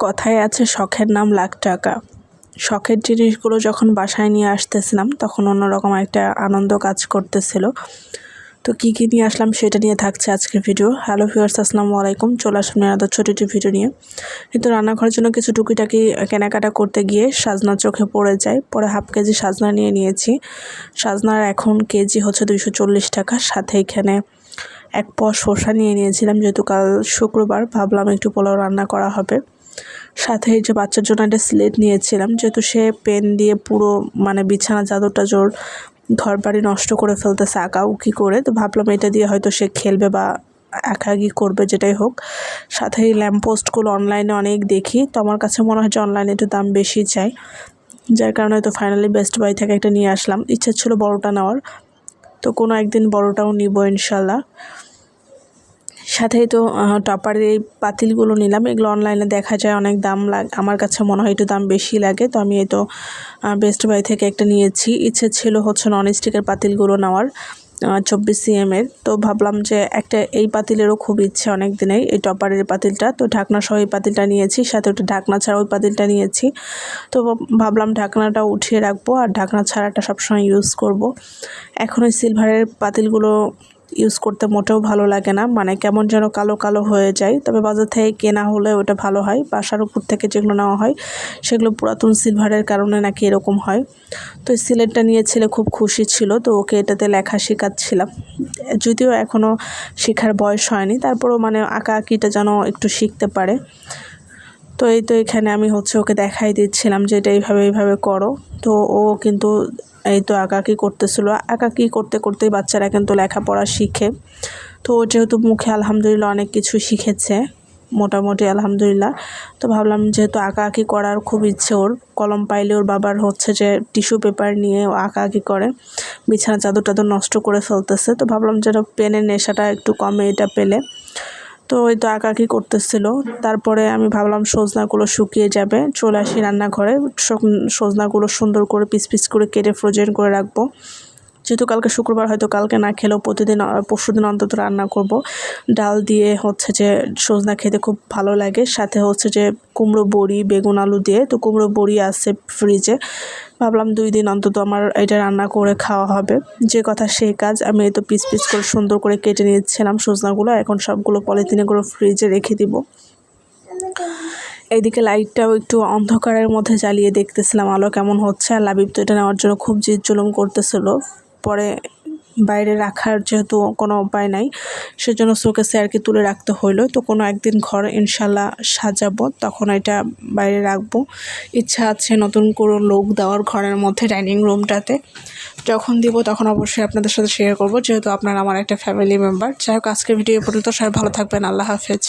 কথায় আছে শখের নাম লাখ টাকা। শখের জিনিসগুলো যখন বাসায় নিয়ে আসতেছিলাম তখন অন্যরকম একটা আনন্দ কাজ করতেছিল। তো কী নিয়ে আসলাম সেটা নিয়ে থাকছে আজকের ভিডিও। হ্যালো ভিউয়ার্স, আসসালামু আলাইকুম। চলে আসলাম আলাদা ছোটো একটি ভিডিও নিয়ে। কিন্তু রান্নাঘরের জন্য কিছু টুকিটাকি কেনাকাটা করতে গিয়ে সাজনার চোখে পড়ে যায়। পরে হাফ কেজি সাজনা নিয়ে নিয়েছি। সাজনার এখন কেজি হচ্ছে 240 টাকা। সাথে এখানে এক পোয়া শসা নিয়ে নিয়েছিলাম, যেহেতু কাল শুক্রবার, ভাবলাম একটু পোলাও রান্না করা হবে। সাথে এই যে বাচ্চার জন্য একটা স্লেট নিয়েছিলাম, যেহেতু সে পেন দিয়ে পুরো বিছানা চাদরটা জোর ঘর বাড়ি নষ্ট করে ফেলতেছে আঁকাউকি করে। তো ভাবলাম এটা দিয়ে হয়তো সে খেলবে বা আঁকাআঁকি করবে, যেটাই হোক। সাথে এই ল্যাম্পপোস্টগুলো অনলাইনে অনেক দেখি, তো আমার কাছে মনে হয় যে অনলাইনে একটু দাম বেশি চাই, যার কারণে তো ফাইনালি বেস্ট বাই থেকে একটা নিয়ে আসলাম। ইচ্ছা ছিল বড়টা নেওয়ার, তো কোনো একদিন বড়টাও নিব ইনশাল্লাহ। সাথেই তো টপারের এই পাতিলগুলো নিলাম। এগুলো অনলাইনে দেখা যায় অনেক দাম লাগে, আমার কাছে মনে হয় একটু দাম বেশি লাগে। তো আমি এই তো বেস্ট বাই থেকে একটা নিয়েছি। ইচ্ছে ছিল হচ্ছে ননস্টিকের পাতিলগুলো নেওয়ার, 24 cm-এর। তো ভাবলাম যে একটা এই পাতিলেরও খুব ইচ্ছে অনেক দিনেই, এই টপারের পাতিলটা। তো ঢাকনা সহ এই পাতিলটা নিয়েছি, সাথে ওটা ঢাকনা ছাড়া ওই পাতিলটা নিয়েছি। তো ভাবলাম ঢাকনাটা উঠিয়ে রাখবো আর ঢাকনা ছাড়াটা সবসময় ইউজ করব। এখন ওই সিলভারের পাতিলগুলো ইউজ করতে মোটেও ভালো লাগে না, কেমন যেন কালো কালো হয়ে যায়। তবে বাজার থেকে কেনা হলে ওটা ভালো হয়। বাসার উপর থেকে যেগুলো নেওয়া হয় সেগুলো পুরাতন সিলভারের কারণে নাকি এরকম হয়। তো এই সিলেটটা নিয়ে ছেলে খুব খুশি ছিল, তো ওকে এটাতে লেখা শেখাচ্ছিলাম। যদিও এখনও শেখার বয়স হয়নি, তারপরেও আঁকাআঁকিটা যেন একটু শিখতে পারে। তো এই তো এখানে আমি ওকে দেখাই দিচ্ছিলাম যে এটা এইভাবে করো। তো ও কিন্তু এই তো আঁকাআঁকি করতেছিল। আঁকাআঁকি করতে করতেই বাচ্চারা কিন্তু লেখাপড়া শিখে। তো ও যেহেতু মুখে আলহামদুলিল্লাহ অনেক কিছু শিখেছে, মোটামুটি আলহামদুলিল্লাহ। তো ভাবলাম যেহেতু আঁকাআঁকি করার খুব ইচ্ছে ওর, কলম পাইলে ওর বাবার যে টিস্যু পেপার নিয়ে ও আঁকাআঁকি করে, বিছানা চাদর টাদর নষ্ট করে ফেলতেছে। তো ভাবলাম যেন পেনের নেশাটা একটু কমে এটা পেলে। তো ওই তো আঁকাআঁকি করতেছিল। তারপরে আমি ভাবলাম সজনাগুলো শুকিয়ে যাবে, চলে আসি রান্নাঘরে। সজনাগুলো সুন্দর করে পিস পিস করে কেটে ফ্রোজেন করে রাখবো, যেহেতু কালকে শুক্রবার, হয়তো কালকে না খেলেও পরশুদিন অন্তত রান্না করব। ডাল দিয়ে যে সজনা খেতে খুব ভালো লাগে। সাথে যে কুমড়ো বড়ি, বেগুন আলু দিয়ে, তো কুমড়ো বড়ি আছে ফ্রিজে। ভাবলাম 2 দিন অন্তত আমার এটা রান্না করে খাওয়া হবে। যে কথা সেই কাজ, আমি এই তো পিস পিস করে সুন্দর করে কেটে নিয়েছিলাম সজনাগুলো। এখন সবগুলো পলিথিনে করে ফ্রিজে রেখে দিব। এইদিকে লাইটটাও একটু অন্ধকারের মধ্যে জ্বালিয়ে দেখতেছিলাম আলো কেমন হচ্ছে। আর লাবিব তো এটা নেওয়ার জন্য খুব জিদ জুলুম করতেছিল। পরে বাইরে রাখার যেহেতু কোনো উপায় নাই, সেজন্য শোকেসে আর কি তুলে রাখতে হইলো। তো কোনো একদিন ঘর ইনশাল্লাহ সাজাবো, তখন এটা বাইরে রাখবো। ইচ্ছা আছে নতুন কোনো লুক দেওয়ার ঘরের মধ্যে, ডাইনিং রুমটাতে। যখন দিব তখন অবশ্যই আপনাদের সাথে শেয়ার করব, যেহেতু আপনারা আমার একটা ফ্যামিলি মেম্বার। যাই হোক, আজকের ভিডিও পর্যন্ত সবাই ভালো থাকবেন। আল্লাহ হাফেজ।